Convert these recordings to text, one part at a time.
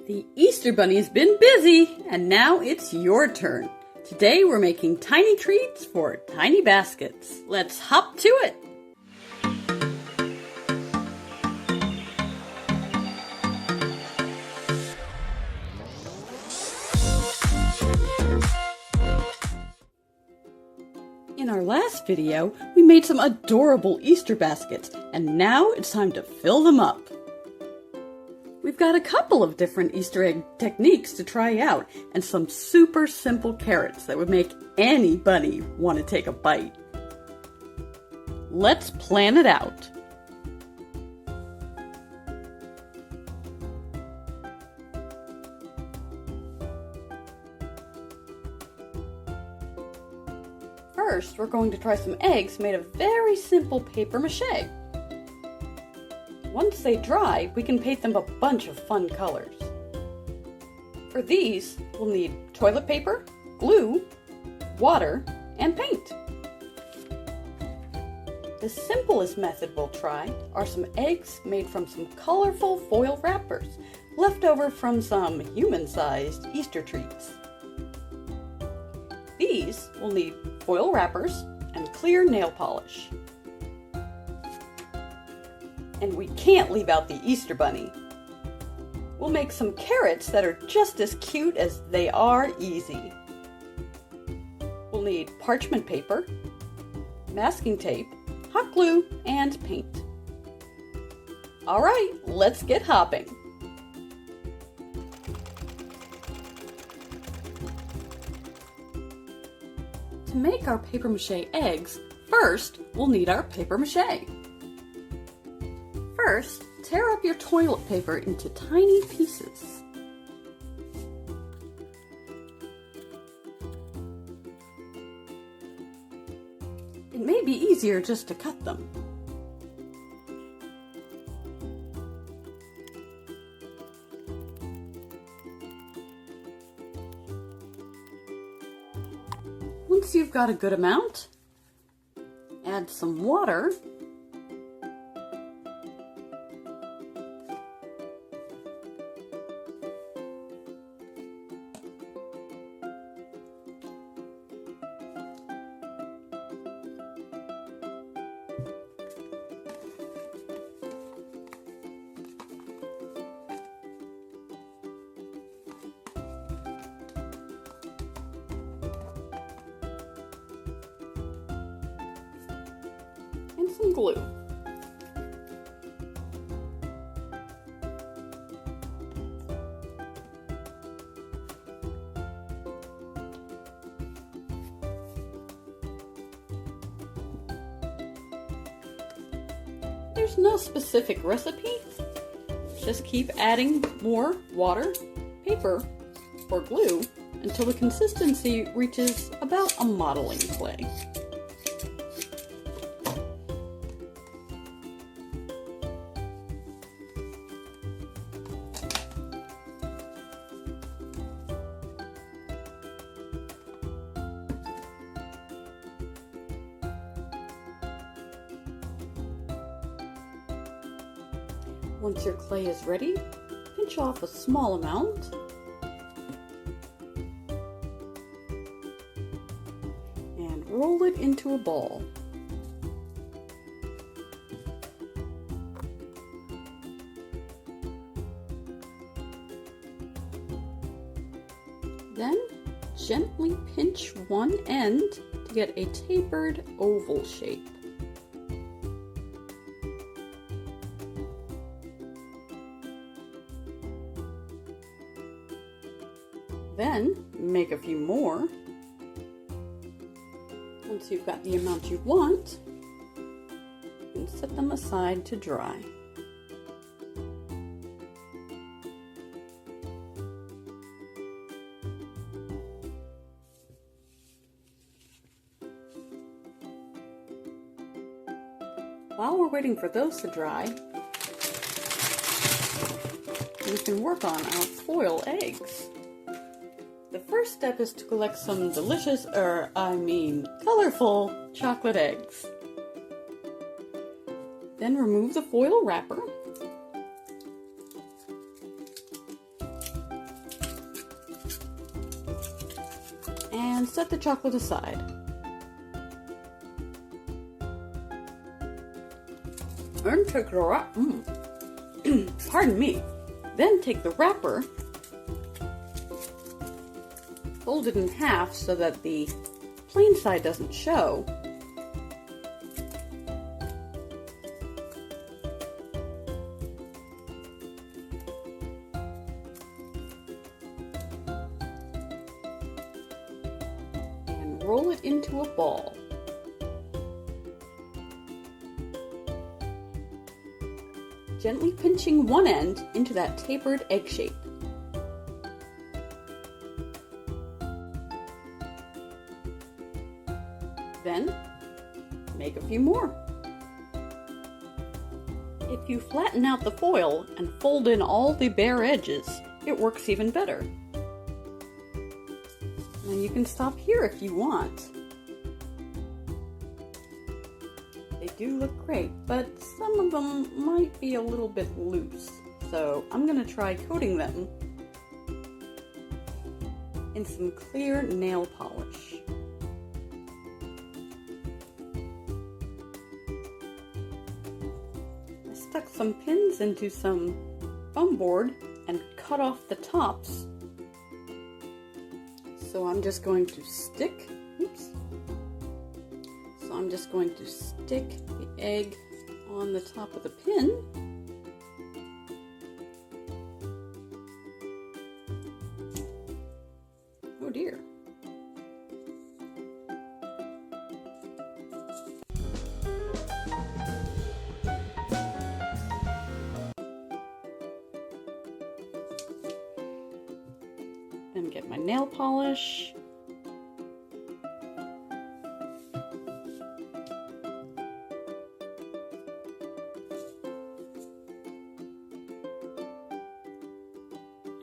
The Easter Bunny's been busy, and now it's your turn. Today we're making tiny treats for tiny baskets. Let's hop to it! In our last video, we made some adorable Easter baskets, and now it's time to fill them up. We've got a couple of different Easter egg techniques to try out, and some super simple carrots that would make any bunny want to take a bite. Let's plan it out. First, we're going to try some eggs made of very simple paper mache. Once they dry, we can paint them a bunch of fun colors. For these, we'll need toilet paper, glue, water, and paint. The simplest method we'll try are some eggs made from some colorful foil wrappers, left over from some human-sized Easter treats. These will need foil wrappers and clear nail polish. And we can't leave out the Easter Bunny. We'll make some carrots that are just as cute as they are easy. We'll need parchment paper, masking tape, hot glue, and paint. All right, let's get hopping. To make our paper mache eggs, first we'll need our paper mache. First, tear up your toilet paper into tiny pieces. It may be easier just to cut them. Once you've got a good amount, add some water. And some glue. There's no specific recipe. Just keep adding more water, paper, or glue until the consistency reaches about a modeling clay. Once your clay is ready, pinch off a small amount and roll it into a ball. Then gently pinch one end to get a tapered oval shape. Then make a few more. Once you've got the amount you want, you can set them aside to dry. While we're waiting for those to dry, we can work on our foil eggs. The first step is to collect some delicious, colorful chocolate eggs. Then remove the foil wrapper And set the chocolate aside. And take the wrapper. Pardon me. Then take the wrapper, fold it in half so that the plain side doesn't show. And roll it into a ball. Gently pinching one end into that tapered egg shape. Then, make a few more. If you flatten out the foil and fold in all the bare edges, it works even better. And you can stop here if you want. They do look great, but some of them might be a little bit loose. So I'm going to try coating them in some clear nail polish. I stuck some pins into some foam board and cut off the tops. So I'm just going to stick, I'm just going to stick the egg on the top of the pin. Oh dear. And get my nail polish.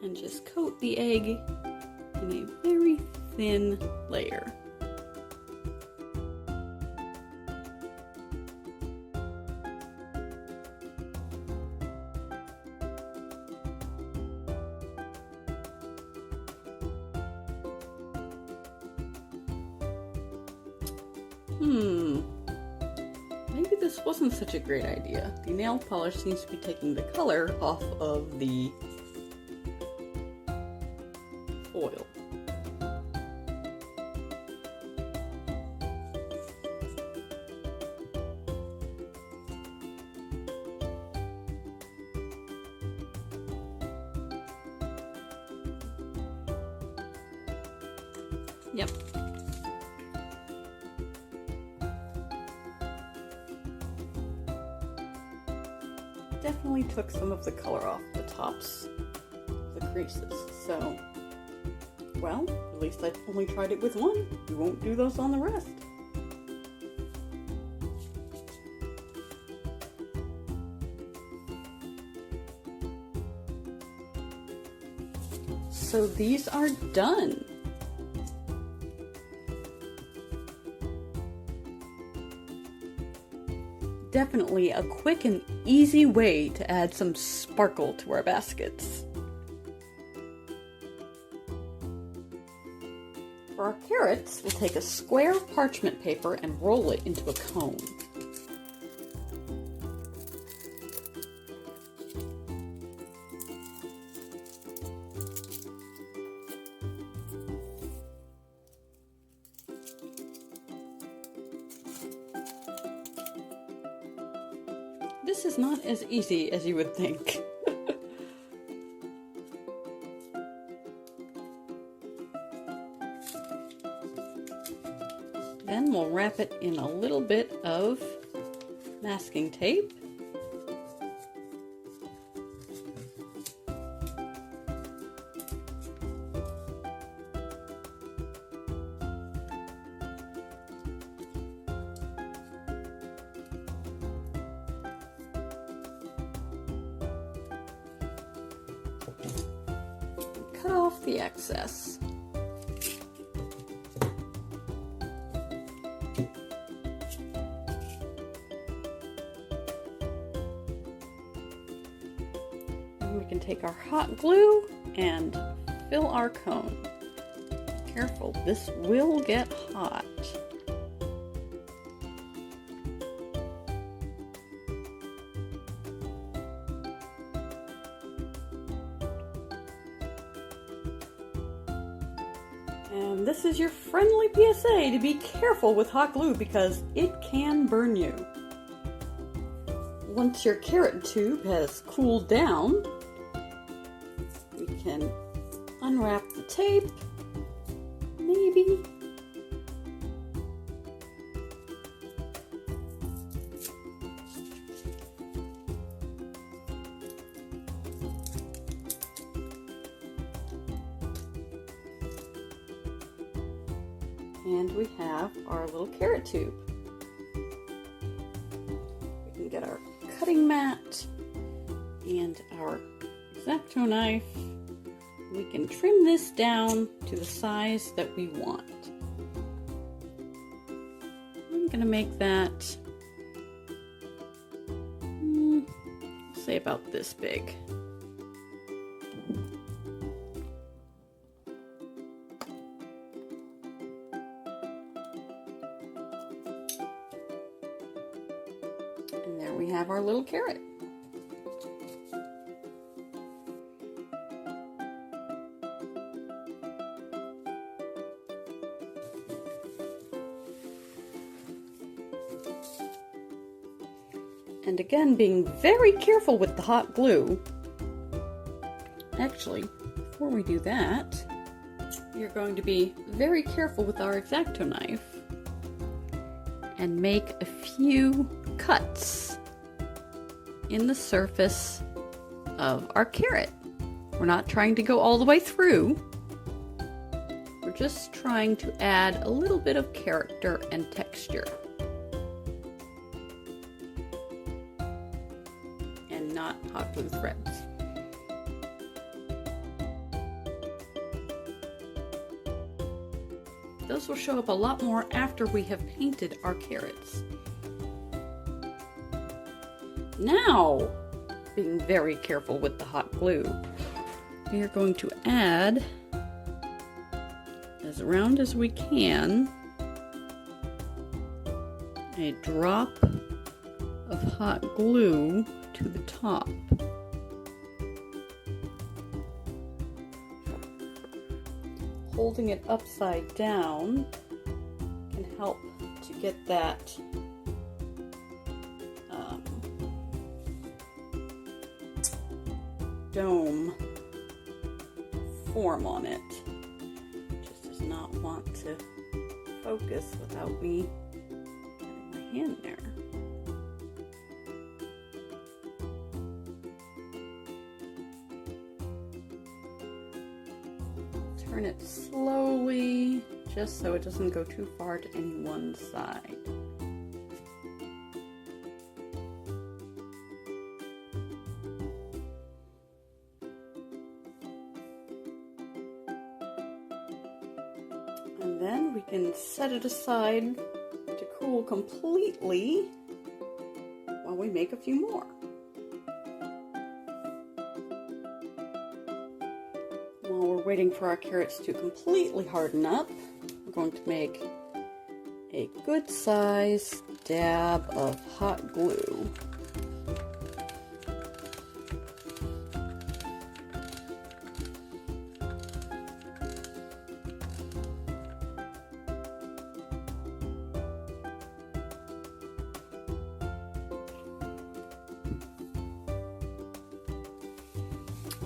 And just coat the egg in a very thin layer. Maybe this wasn't such a great idea. The nail polish seems to be taking the color off of the foil. Yep. Definitely took some of the color off the tops of the creases, so, well, at least I only tried it with one. You won't do those on the rest. So these are done. Definitely a quick and easy way to add some sparkle to our baskets. For our carrots, we'll take a square parchment paper and roll it into a cone. This is not as easy as you would think. Then we'll wrap it in a little bit of masking tape. Cut off the excess. And we can take our hot glue and fill our cone. careful, this will get hot. And this is your friendly PSA to be careful with hot glue because it can burn you. Once your carrot tube has cooled down, we can unwrap the tape, maybe. And we have our little carrot tube. We can get our cutting mat and our X-Acto knife. We can trim this down to the size that we want. I'm gonna make that, say about this big. And there we have our little carrot. And again, being very careful with the hot glue. Actually, before we do that, you're going to be very careful with our X-Acto knife and make a few cuts in the surface of our carrot. We're not trying to go all the way through. We're just trying to add a little bit of character and texture. And not hot glue threads. Those will show up a lot more after we have painted our carrots. Now, being very careful with the hot glue, we are going to add, as round as we can, a drop of hot glue to the top. Holding it upside down can help to get that dome form on it. Just does not want to focus without me having my hand there. Turn it slowly, just so it doesn't go too far to any one side. And then we can set it aside to cool completely while we make a few more. While we're waiting for our carrots to completely harden up, we're going to make a good size dab of hot glue.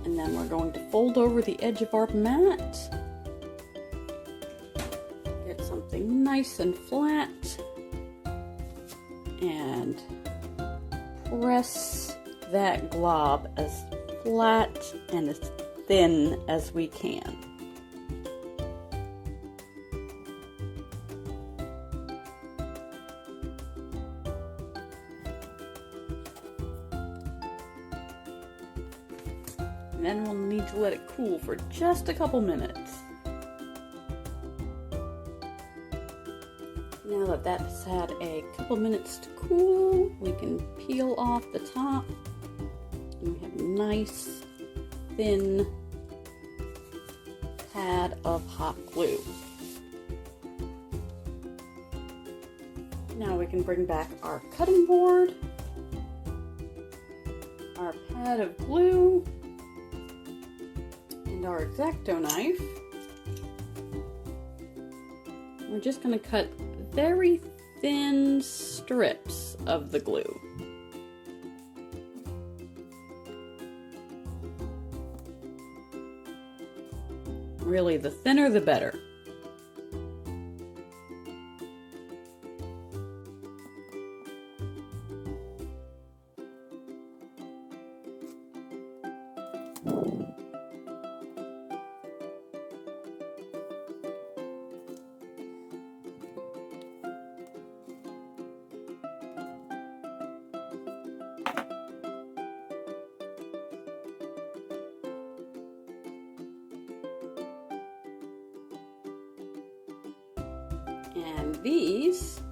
And then we're going to fold over the edge of our mat. Get something nice and flat. And press that glob as flat and as thin as we can. And then we'll need to let it cool for just a couple minutes. Now that that's had a couple minutes to cool, we can peel off the top. And we have a nice, thin pad of hot glue. Now we can bring back our cutting board, our pad of glue, and our X-acto knife. We're just going to cut very thin strips of the glue. Really, the thinner the better. And these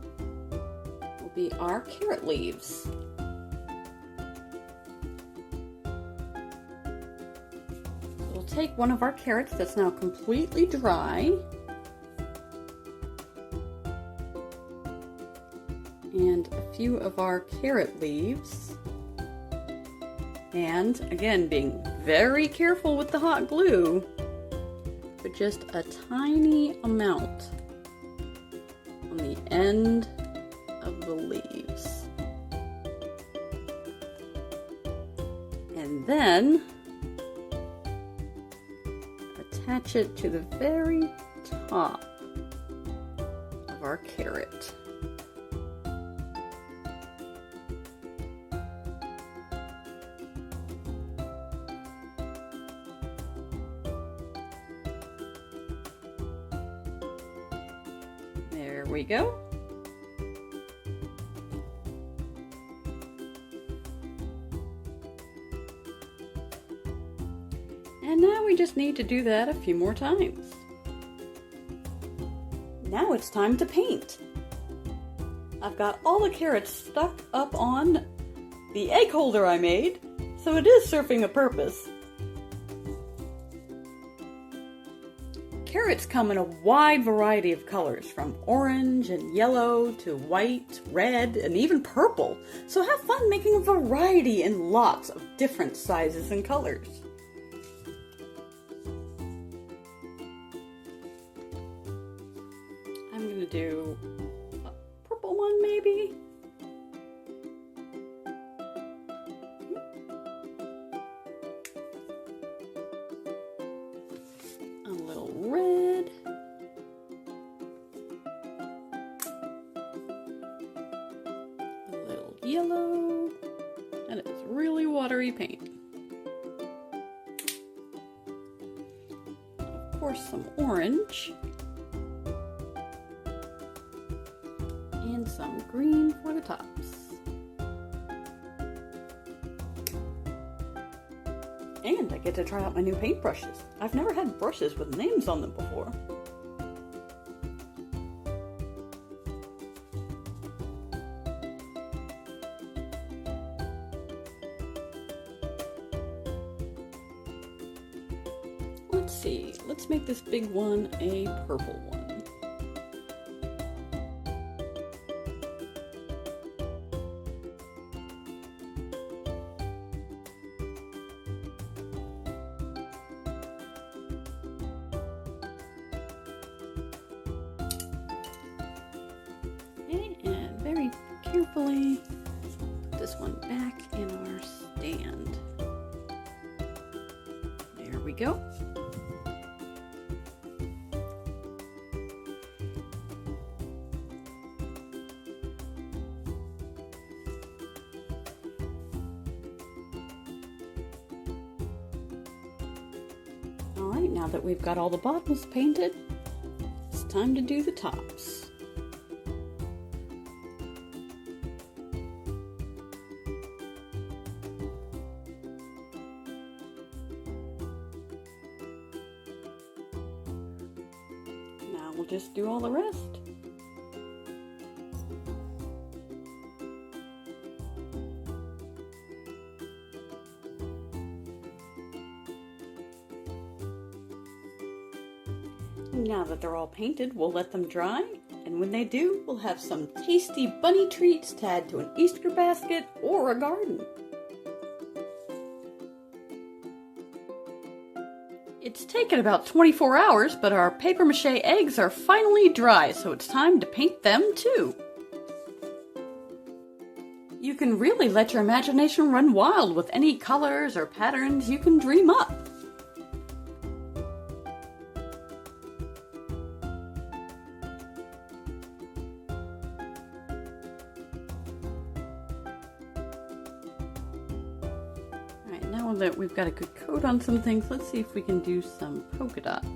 will be our carrot leaves. We'll take one of our carrots that's now completely dry and a few of our carrot leaves, and again, being very careful with the hot glue, but just a tiny amount on the end of the leaves. And then attach it to the very top of our carrot. There we go. And now we just need to do that a few more times. Now it's time to paint. I've got all the carrots stuck up on the egg holder I made, so it is serving a purpose. Carrots come in a wide variety of colors, from orange and yellow to white, red, and even purple. So have fun making a variety in lots of different sizes and colors. I'm going to do a purple one maybe. A little red. A little yellow. And it's really watery paint. Of course, some orange. And some green for the tops. And I get to try out my new paintbrushes. I've never had brushes with names on them before. Let's see, let's make this big one a purple one. And very carefully put this one back in our stand. There we go. Alright, now that we've got all the bottoms painted, it's time to do the tops. Now we'll just do all the rest. Now that they're all painted, we'll let them dry, and when they do, we'll have some tasty bunny treats to add to an Easter basket or a garden. It's taken about 24 hours, but our papier-mâché eggs are finally dry, so it's time to paint them too. You can really let your imagination run wild with any colors or patterns you can dream up. Alright, now that we've got a good coat on some things, let's see if we can do some polka dots.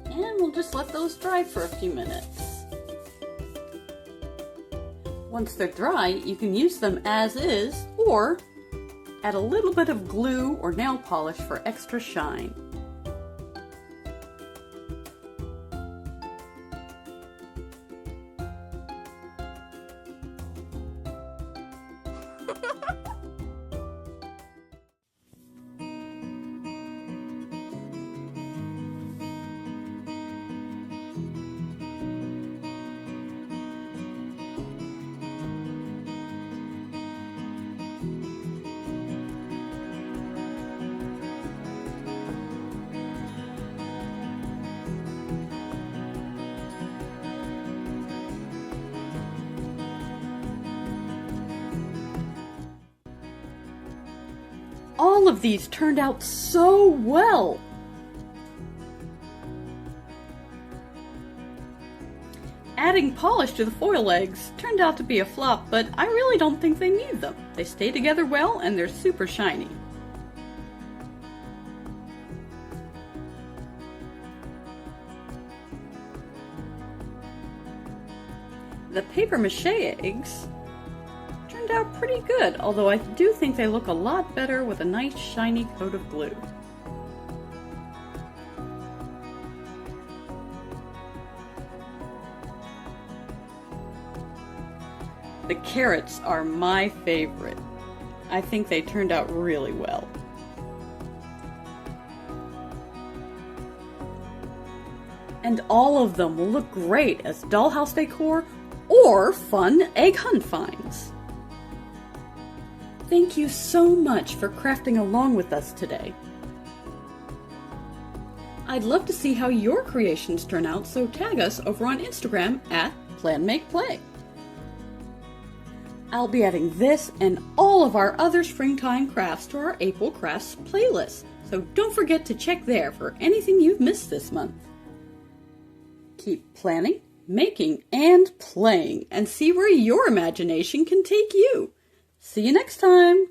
And we'll just let those dry for a few minutes. Once they're dry, you can use them as is, or add a little bit of glue or nail polish for extra shine. All of these turned out so well! Adding polish to the foil eggs turned out to be a flop, but I really don't think they need them. They stay together well and they're super shiny. The papier-mâché eggs turned out pretty good, although I do think they look a lot better with a nice shiny coat of glue. The carrots are my favorite. I think they turned out really well. And all of them will look great as dollhouse decor or fun egg hunt finds. Thank you so much for crafting along with us today. I'd love to see how your creations turn out, so tag us over on Instagram at PlanMakePlay. I'll be adding this and all of our other springtime crafts to our April Crafts playlist, so don't forget to check there for anything you've missed this month. Keep planning, making, and playing, and see where your imagination can take you. See you next time!